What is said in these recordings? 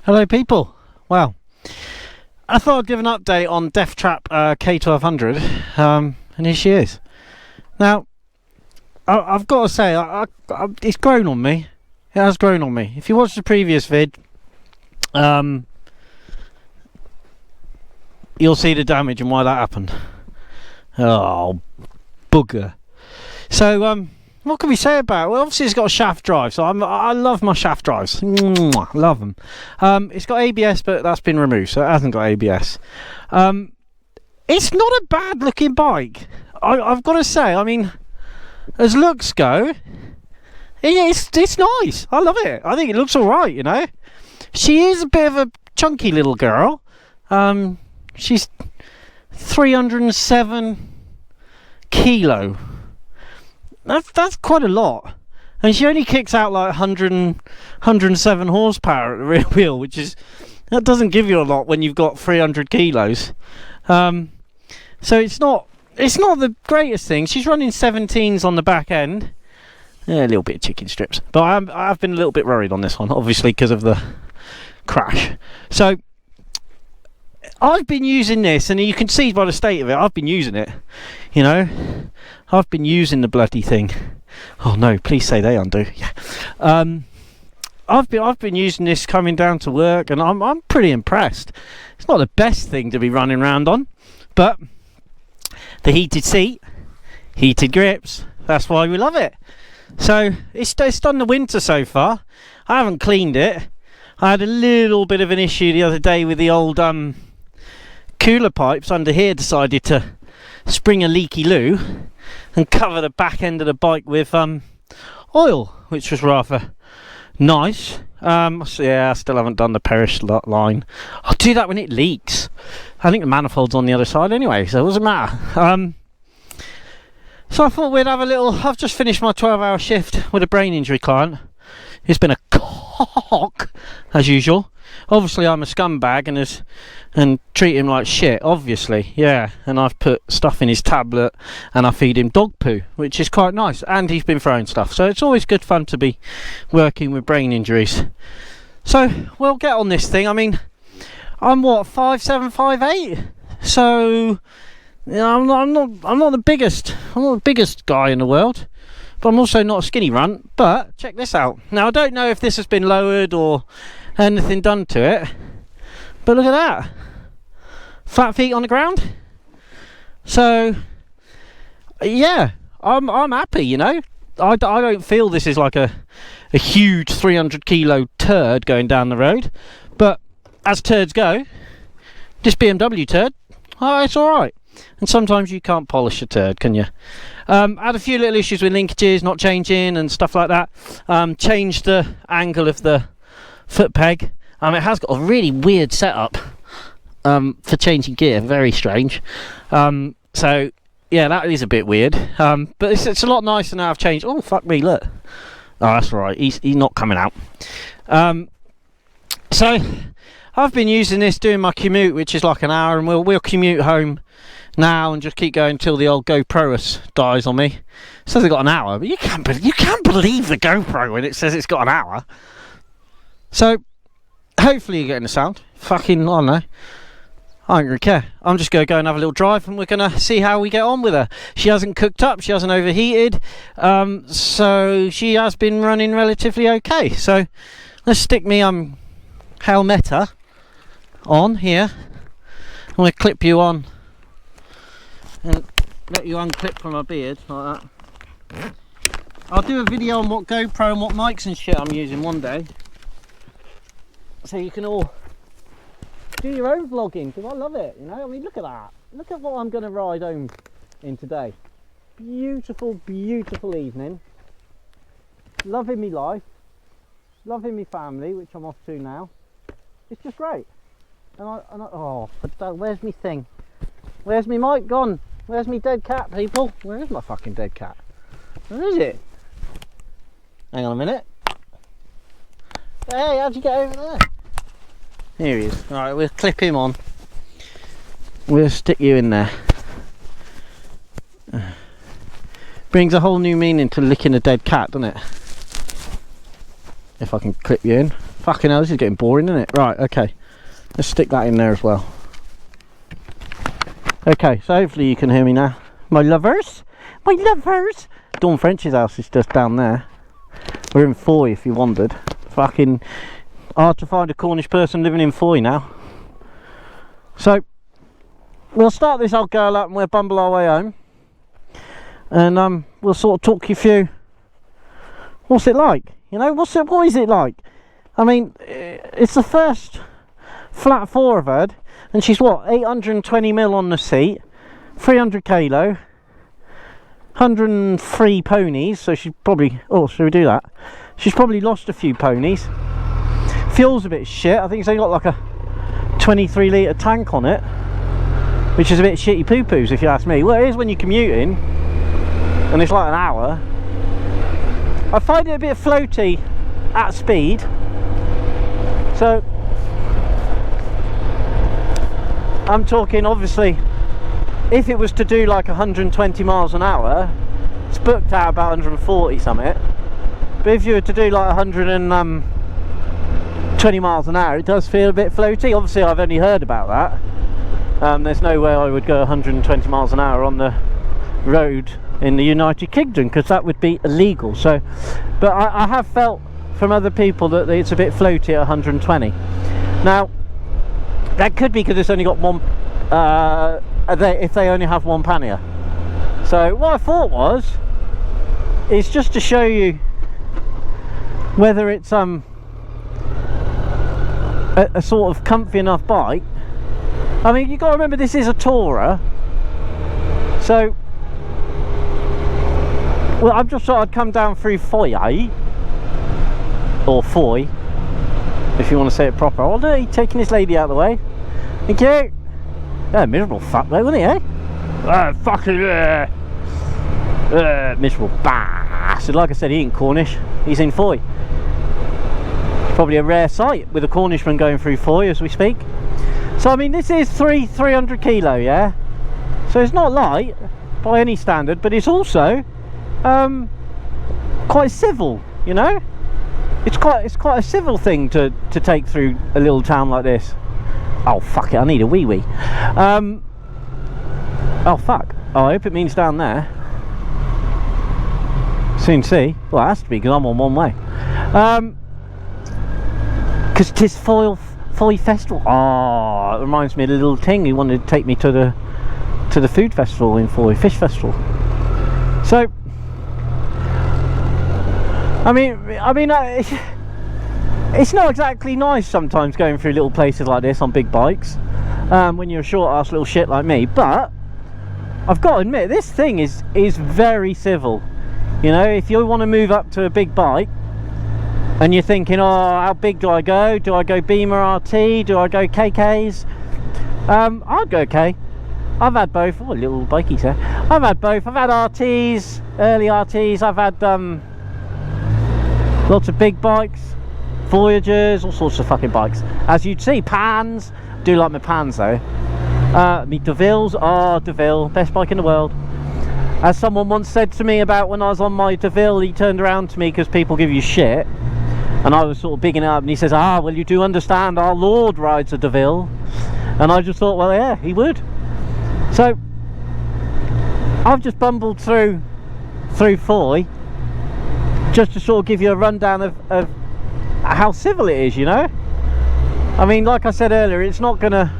Hello people. Well, I thought I'd give an update on Death Trap K1200, and here she is. Now, I've got to say, it's grown on me. It has grown on me. If you watched the previous vid, you'll see the damage and why that happened. Oh, bugger. So, what can we say about it? Well, obviously it's got a shaft drive, so I love my shaft drives. Mwah, love them. It's got ABS, but that's been removed, so it hasn't got ABS. It's not a bad looking bike. I've got to say, I mean, as looks go, it's nice. I love it. I think it looks alright, you know. She is a bit of a chunky little girl. She's 307 kilo. That's quite a lot, and she only kicks out like 107 horsepower at the rear wheel, which is, that doesn't give you a lot when you've got 300 kilos. So it's not the greatest thing. She's running 17s on the back end, a little bit of chicken strips, but I've been a little bit worried on this one, obviously because of the crash. So I've been using this, and you can see by the state of it, I've been using it, you know. I've been using the bloody thing. Oh no, please say they undo. Yeah. I've been using this coming down to work, and I'm pretty impressed. It's not the best thing to be running around on, but the heated seat, heated grips, that's why we love it. So it's done the winter so far. I haven't cleaned it. I had a little bit of an issue the other day with the old cooler pipes under here. Decided to spring a leaky loo and cover the back end of the bike with oil, which was rather nice. So yeah, I still haven't done the perish line. I'll do that when it leaks. I think the manifold's on the other side anyway, so it doesn't matter. So I thought we'd have a little. I've just finished my 12-hour shift with a brain injury client. It's been a cock as usual. Obviously I'm a scumbag and treat him like shit, obviously, yeah. And I've put stuff in his tablet and I feed him dog poo, which is quite nice, and he's been throwing stuff, so it's always good fun to be working with brain injuries. So we'll get on this thing. I mean, I'm what, 5'7", 5'8", so you know, I'm not the biggest guy in the world, but I'm also not a skinny runt. But check this out. Now I don't know if this has been lowered or anything done to it, but look at that, flat feet on the ground. So yeah, I'm happy, you know. I don't feel this is like a huge 300 kilo turd going down the road, but as turds go, this BMW turd, oh, it's alright. And sometimes you can't polish a turd, can you? I had a few little issues with linkages not changing and stuff like that. Changed the angle of the foot peg. It has got a really weird setup for changing gear, very strange. So yeah, that is a bit weird, but it's a lot nicer now I've changed. Oh fuck me, look. Oh, that's right, he's not coming out. So I've been using this doing my commute, which is like an hour, and we'll commute home now and just keep going until the old GoPro dies on me. It says it's got an hour, but you can't believe the GoPro when it says it's got an hour. So hopefully you're getting the sound. Fucking, I don't know, I don't really care. I'm just going to go and have a little drive, and we're going to see how we get on with her. She hasn't cooked up, she hasn't overheated, so she has been running relatively okay. So let's stick me helmeta on here. I'm going to clip you on and let you unclip from my beard like that. I'll do a video on what GoPro and what mics and shit I'm using one day, so you can all do your own vlogging, because I love it, you know. I mean, look at that. Look at what I'm going to ride home in today. Beautiful, beautiful evening. Loving me life. Loving me family, which I'm off to now. It's just great. Oh, where's me thing? Where's me mic gone? Where's me dead cat, people? Where is my fucking dead cat? Where is it? Hang on a minute. Hey, how'd you get over there? Here he is. Alright, we'll clip him on. We'll stick you in there. Brings a whole new meaning to licking a dead cat, doesn't it? If I can clip you in. Fucking hell, this is getting boring, isn't it? Right, okay. Let's stick that in there as well. Okay, so hopefully you can hear me now. My lovers! My lovers! Dawn French's house is just down there. We're in Foy, if you wondered. Fucking hard to find a Cornish person living in Foy now. So, we'll start this old girl up and we'll bumble our way home. And we'll sort of talk you through what's it like. You know, what is it like? I mean, it's the first flat 4 I've had, and she's what, 820 mil on the seat, 300 kilo, 103 ponies, so she's probably, oh, should we do that? She's probably lost a few ponies. Fuel's a bit shit. I think it's only got like a 23 litre tank on it, which is a bit shitty poo-poos if you ask me. Well, it is when you're commuting and it's like an hour. I find it a bit floaty at speed, so I'm talking, obviously, if it was to do like 120 miles an hour, it's booked out about 140 something. But if you were to do like 120 miles an hour, it does feel a bit floaty. Obviously, I've only heard about that. There's no way I would go 120 miles an hour on the road in the United Kingdom, because that would be illegal. So, but I have felt from other people that it's a bit floaty at 120. Now, that could be because it's only got one, if they only have one pannier. So what I thought is just to show you whether it's a sort of comfy enough bike. I mean, you've got to remember this is a tourer, so well, I've just thought I'd come down through Foy, or Foy, if you want to say it proper. Oh, he's taking this lady out of the way. Thank you. Yeah, miserable fuck though, wasn't he, eh? Fucking miserable bastard. Like I said, he ain't Cornish, he's in Foy. It's probably a rare sight with a Cornishman going through Foy as we speak. So I mean, this is 300 kilo, yeah? So it's not light by any standard, but it's also quite civil, you know? It's quite a civil thing to take through a little town like this. Oh fuck it, I need a wee. Oh fuck. Oh, I hope it means down there. Soon see. Well, it has to be, because I'm on one way. Because 'tis Foy Festival. Oh, it reminds me of the little thing. He wanted to take me to the food festival in Foy, fish festival. So I mean, it's not exactly nice sometimes going through little places like this on big bikes, when you're a short-ass little shit like me. But I've got to admit, this thing is very civil. You know, if you want to move up to a big bike and you're thinking, oh, how big do I go? Do I go Beamer RT? Do I go KKs? I'd go K. I've had both. Oh, little bikey there. I've had both. I've had RTs, early RTs. I've had lots of big bikes, Voyagers, all sorts of fucking bikes. As you'd see, Pans. Do like my Pans though. Me DeVille's. Oh, DeVille, best bike in the world. As someone once said to me about when I was on my DeVille, he turned around to me, because people give you shit, and I was sort of bigging it up, and he says, ah, well, you do understand our Lord rides a DeVille. And I just thought, well, yeah, he would. So I've just bumbled through Foy just to sort of give you a rundown of how civil it is, you know. I mean, like I said earlier, it's not gonna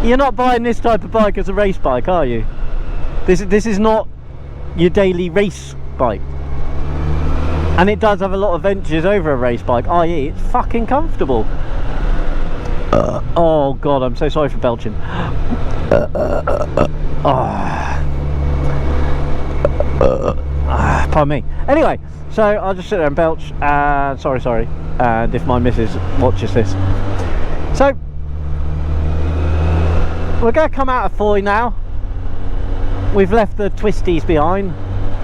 you're not buying this type of bike as a race bike, are you? This is not your daily race bike, and it does have a lot of advantages over a race bike, i.e. it's fucking comfortable. Oh god, I'm so sorry for belching. Pardon me. Anyway, so I'll just sit there and belch. Sorry. And if my missus watches this, so we're going to come out of Foy now. We've left the twisties behind,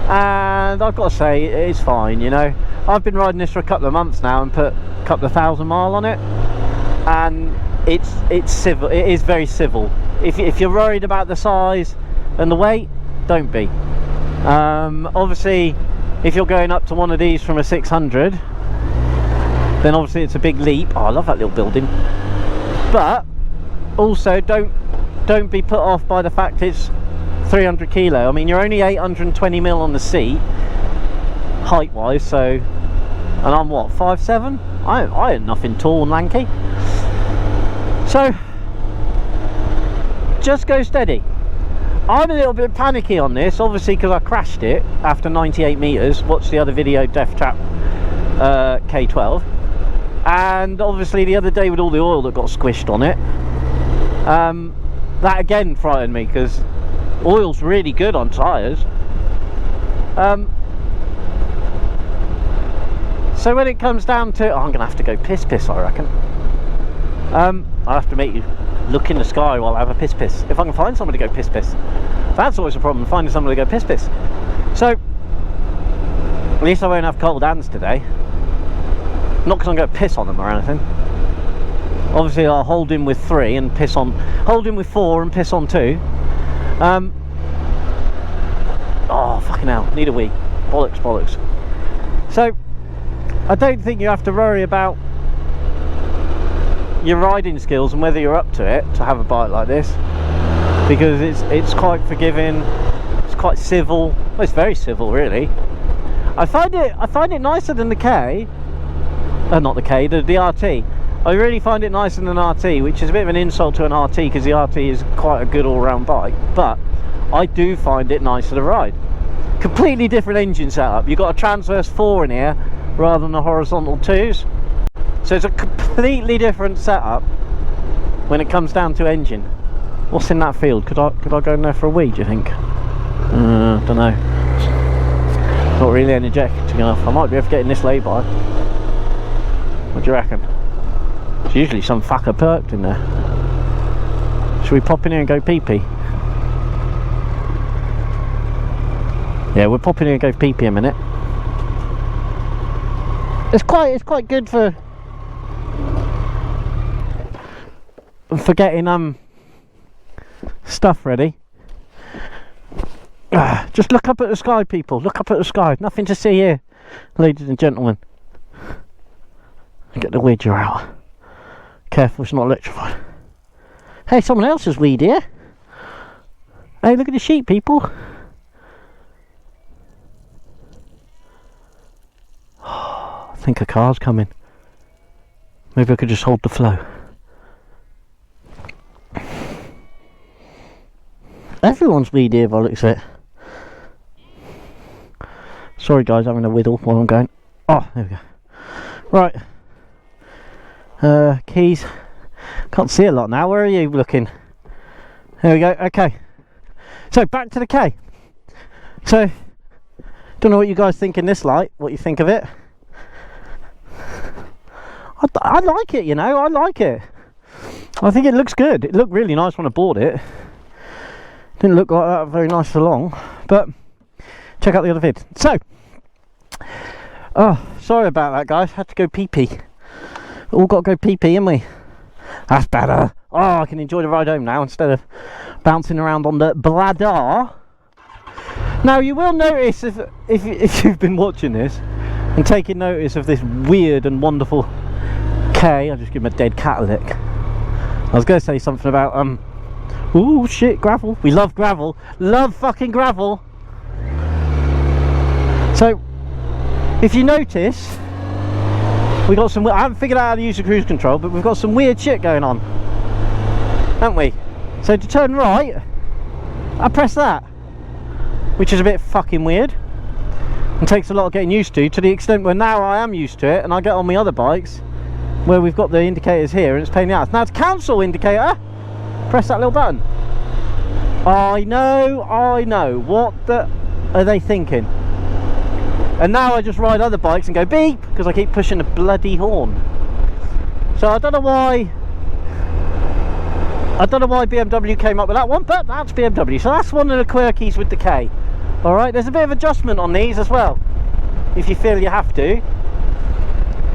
and I've got to say, it's fine, you know. I've been riding this for a couple of months now and put a couple of 1,000 miles on it, and it's civil. It is very civil. If you're worried about the size and the weight, don't be. Obviously if you're going up to one of these from a 600, then obviously it's a big leap. Oh, I love that little building. But also don't be put off by the fact it's 300 kilo. I mean, you're only 820 mil on the seat, height wise, so, and I'm what, 5'7"? I ain't nothing tall and lanky. So just go steady. I'm a little bit panicky on this, obviously, because I crashed it after 98 meters. Watch the other video, Death Trap K12. And obviously the other day with all the oil that got squished on it, that again frightened me, because oil's really good on tyres. So when it comes down to, I'm gonna have to go piss I reckon. I have to make you look in the sky while I have a piss. If I can find somebody to go piss. That's always a problem, finding somebody to go piss. So at least I won't have cold hands today. Not because I'm going to piss on them or anything. Obviously I'll hold in with 3 and piss on, hold in with 4 and piss on 2. Oh fucking hell, need a wee. Bollocks. So I don't think you have to worry about your riding skills and whether you're up to it to have a bike like this, because it's quite forgiving, it's quite civil. Well, it's very civil really. I find it nicer than the K, not the K, the RT. I really find it nicer than an RT, which is a bit of an insult to an RT because the RT is quite a good all-round bike, but I do find it nicer to ride. Completely different engine setup. You've got a transverse 4 in here rather than a horizontal 2s. So it's a completely different setup when it comes down to engine. What's in that field? Could I go in there for a wee, do you think? Don't know. Not really energetic enough. I might be able to get in this lay-by. What do you reckon? There's usually some fucker perked in there. Should we pop in here and go pee-pee? Yeah, we'll pop in here and go pee-pee a minute. It's quite good for getting stuff ready. Just look up at the sky, people. Look up at the sky. Nothing to see here, ladies and gentlemen. Get the wedger out. Careful, it's not electrified. Hey, someone else's weed here. Hey, look at the sheep, people. I think a car's coming. Maybe I could just hold the flow. Everyone's weed here by the looks of it. Sorry guys, having a whittle while I'm going. Oh, there we go. Right. Keys. Can't see a lot now. Where are you looking? There we go. Okay. So back to the K. So don't know what you guys think in this light. What you think of it? I like it, you know. I like it. I think it looks good. It looked really nice when I bought it. Didn't look like that very nice for long, but check out the other vid. So, oh, sorry about that, guys. Had to go pee-pee. All got to go pee-pee, haven't we? That's better. Oh, I can enjoy the ride home now instead of bouncing around on the bladder. Now, you will notice if you've been watching this and taking notice of this weird and wonderful K. I'll just give him a dead cat a lick. I was going to say something about ooh, shit, gravel. We love gravel. Love fucking gravel. So, if you notice, we got some. I haven't figured out how to use the cruise control, but we've got some weird shit going on, haven't we? So to turn right, I press that, which is a bit fucking weird and takes a lot of getting used to the extent where now I am used to it, and I get on my other bikes where we've got the indicators here and it's pain in the ass. Now to cancel indicator, press that little button. I know. What the are they thinking? And now I just ride other bikes and go beep because I keep pushing the bloody horn. So I don't know why BMW came up with that one, but that's BMW. So that's one of the quirkies with the K. Alright, there's a bit of adjustment on these as well, if you feel you have to.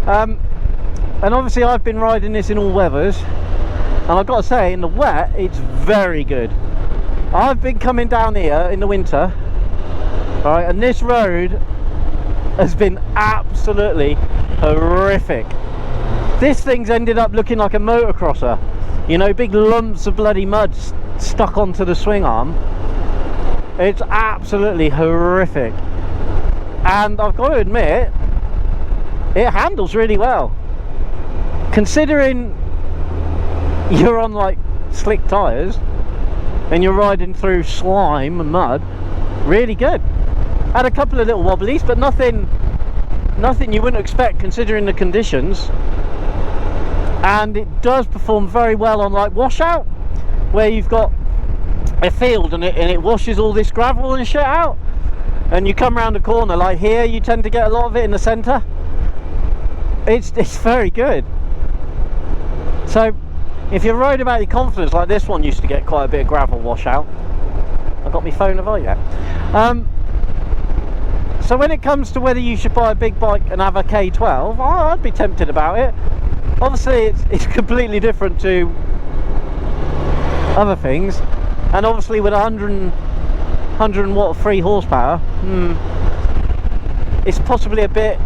And obviously I've been riding this in all weathers, and I've got to say, in the wet, it's very good. I've been coming down here in the winter, right, and this road has been absolutely horrific. This thing's ended up looking like a motocrosser, you know, big lumps of bloody mud stuck onto the swing arm. It's absolutely horrific, and I've got to admit, it handles really well, considering you're on like slick tyres and you're riding through slime and mud. Really good. Had a couple of little wobblies, but nothing you wouldn't expect considering the conditions. And it does perform very well on like washout, where you've got a field and it washes all this gravel and shit out, and you come around the corner like here, you tend to get a lot of it in the centre. It's very good. So if you're worried about your confidence, like this one used to get quite a bit of gravel washout. I got my phone, have I yet? So when it comes to whether you should buy a big bike and have a K12, I'd be tempted about it. Obviously it's completely different to other things, and obviously with 103 horsepower, it's possibly a bit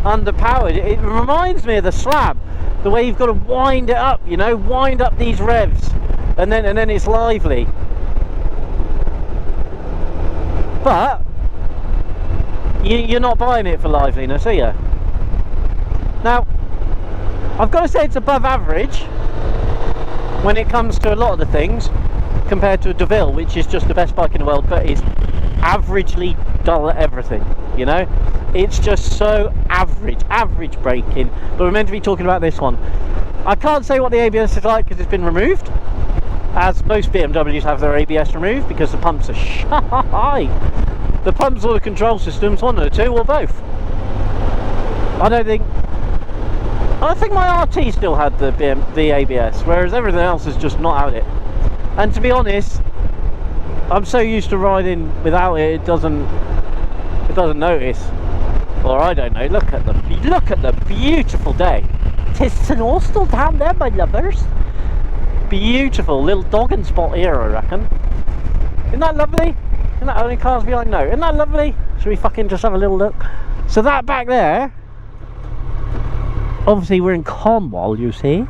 underpowered. It reminds me of the Slab, the way you've got to wind it up, you know, wind up these revs, and then it's lively. But you're not buying it for liveliness, are you? Now, I've got to say it's above average when it comes to a lot of the things, compared to a DeVille, which is just the best bike in the world, but is averagely dull at everything, you know? It's just so average braking. But we're meant to be talking about this one. I can't say what the ABS is like because it's been removed, as most BMWs have their ABS removed because the pumps are shy. The pumps or the control systems, one of the two, or both. I think my RT still had the ABS, whereas everything else has just not had it. And to be honest, I'm so used to riding without it, it doesn't notice, or I don't know. Look at the beautiful day. 'Tis snow still down there, my lovers. Beautiful little dogging spot here, I reckon. Isn't that lovely? Isn't that only cars behind? No, isn't that lovely? Should we fucking just have a little look? So that back there, obviously we're in Cornwall, you see.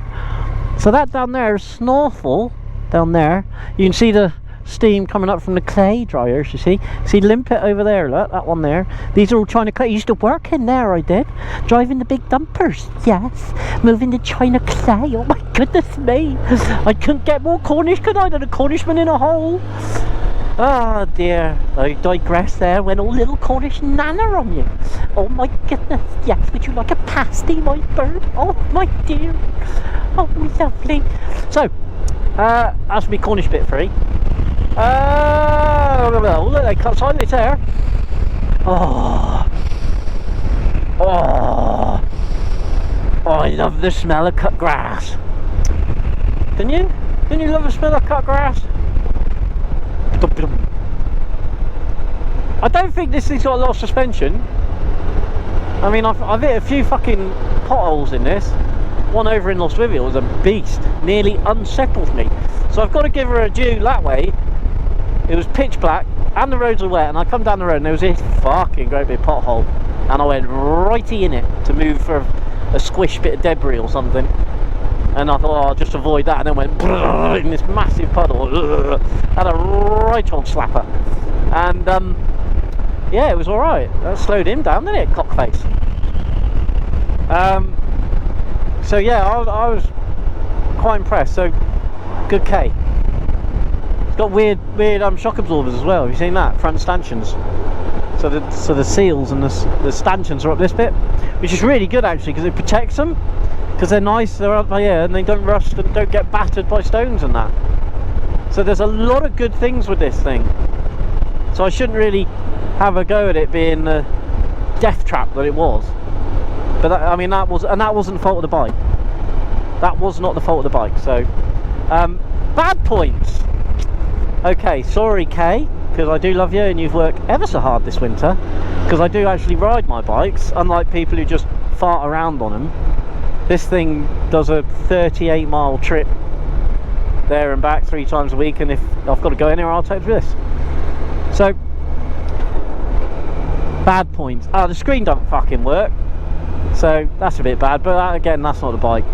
So that down there is Snowfall. Down there, you can see the steam coming up from the clay dryers, you see Limpet over there, look, that one there. These are all China clay. I used to work in there, I did, driving the big dumpers, yes, moving the China clay. Oh my goodness me, I couldn't get more Cornish, could I? Than a Cornishman in a hole. Oh dear, I digress there. Went all little Cornish nana on you. Oh my goodness, yes, would you like a pasty, my bird? Oh my dear, oh lovely. So that's me Cornish bit free. Look, they cut silence there. Oh, I love the smell of cut grass. Didn't you love the smell of cut grass? I don't think this thing's got a lot of suspension. I mean, I've hit a few fucking potholes in this. One over in Lostwithiel was a beast, nearly unsettled me. So I've got to give her a due that way. It was pitch black and the roads were wet, and I come down the road and there was this fucking great big pothole, and I went righty in it to move for a squish bit of debris or something, and I thought, oh, I'll just avoid that, and then went in this massive puddle. Had a right old slapper, and yeah, it was alright. That slowed him down, didn't it, cockface? So yeah, I was quite impressed. So good K. It's got weird shock absorbers as well. Have you seen that? Front stanchions. So the seals and the stanchions are up this bit, which is really good actually, because it protects them, because they're nice, they're up by here, and they don't rust and don't get battered by stones and that. So there's a lot of good things with this thing. So I shouldn't really have a go at it being the death trap that it was. But that, I mean, that wasn't the fault of the bike. That was not the fault of the bike. So bad points. Okay, sorry Kay, because I do love you and you've worked ever so hard this winter, because I do actually ride my bikes, unlike people who just fart around on them. This thing does a 38-mile trip there and back 3 times a week, and if I've got to go anywhere, I'll take this. So Bad points. Oh, the screen don't fucking work. So that's a bit bad, but again, that's not the bike.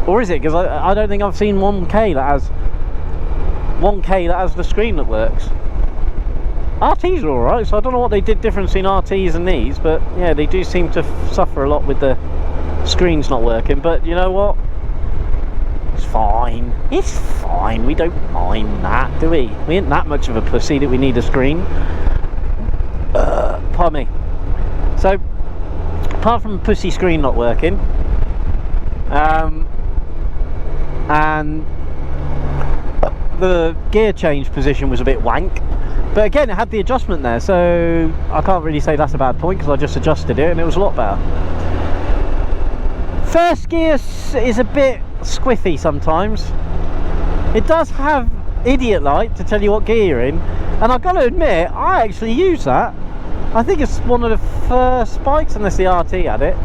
Or is it? Because I don't think I've seen 1K that has the screen that works. RTs are alright, so I don't know what they did different between RTs and these, but yeah, they do seem to suffer a lot with the screens not working. But you know what? It's fine. It's fine. We don't mind that, do we? We ain't that much of a pussy that we need a screen. Pardon me. So, apart from the pussy screen not working, and the gear change position was a bit wank, but again, it had the adjustment there, so I can't really say that's a bad point because I just adjusted it and it was a lot better. First gear is a bit squiffy sometimes. It does have idiot light to tell you what gear you're in, and I've got to admit, I actually use that. I think it's one of the first bikes, unless the RT had it,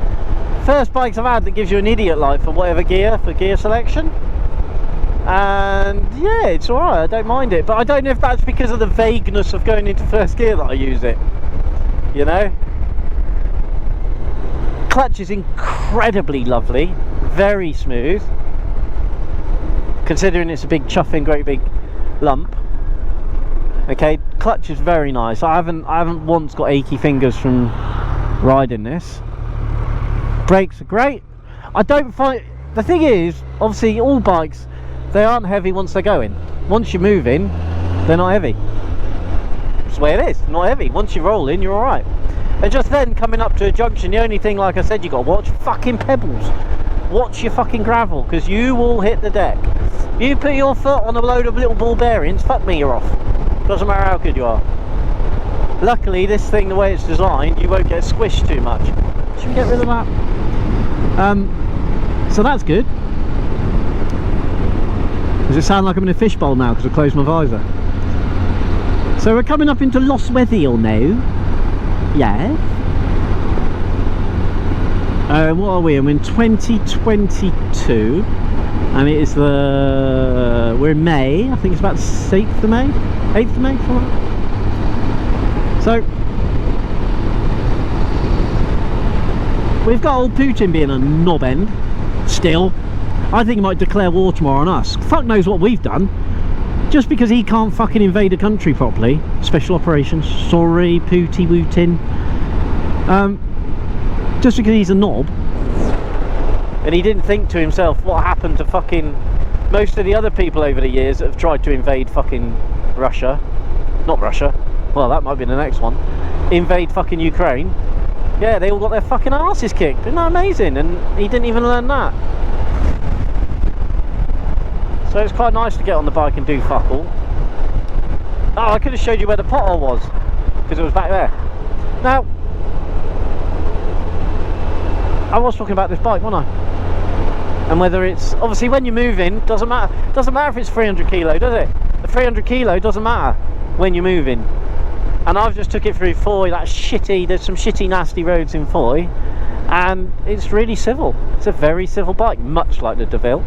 first bikes I've had that gives you an idiot light for whatever gear, for gear selection. And yeah, it's alright, I don't mind it, but I don't know if that's because of the vagueness of going into first gear that I use it, you know. Clutch is incredibly lovely, very smooth, considering it's a big chuffing, great big lump. Okay, clutch is very nice. I haven't once got achy fingers from riding this. Brakes are great. I don't find, the thing is, obviously all bikes, they aren't heavy once they're going. Once you're moving, they're not heavy. That's the way it is, not heavy. Once you're rolling, you're alright. And just then, coming up to a junction, the only thing, like I said, you got to watch fucking pebbles. Watch your fucking gravel, because you will hit the deck. You put your foot on a load of little ball bearings, fuck me, you're off. Doesn't matter how good you are. Luckily, this thing, the way it's designed, you won't get squished too much. Should we get rid of that? So that's good. Does it sound like I'm in a fishbowl now because I closed my visor? So we're coming up into Loswethiel now. Yeah. What are we? I'm in 2022. And it is we're in May. I think it's about 6th of May? 8th of May? Something like that. So we've got old Putin being a knob end still. I think he might declare war tomorrow on us. Fuck knows what we've done. Just because he can't fucking invade a country properly. Special operations. Sorry, Pooty Wootin. Just because he's a knob. And he didn't think to himself what happened to fucking most of the other people over the years that have tried to invade fucking Russia. Not Russia. Well, that might be the next one. Invade fucking Ukraine. Yeah, they all got their fucking asses kicked. Isn't that amazing? And he didn't even learn that. So it's quite nice to get on the bike and do fuck all. Oh, I could have showed you where the pothole was, because it was back there. Now, I was talking about this bike, wasn't I? And whether it's, obviously when you're moving, doesn't matter if it's 300 kilo, does it? The 300 kilo doesn't matter when you're moving. And I've just took it through Foy, that shitty, there's some shitty nasty roads in Foy, and it's really civil. It's a very civil bike, much like the DeVille.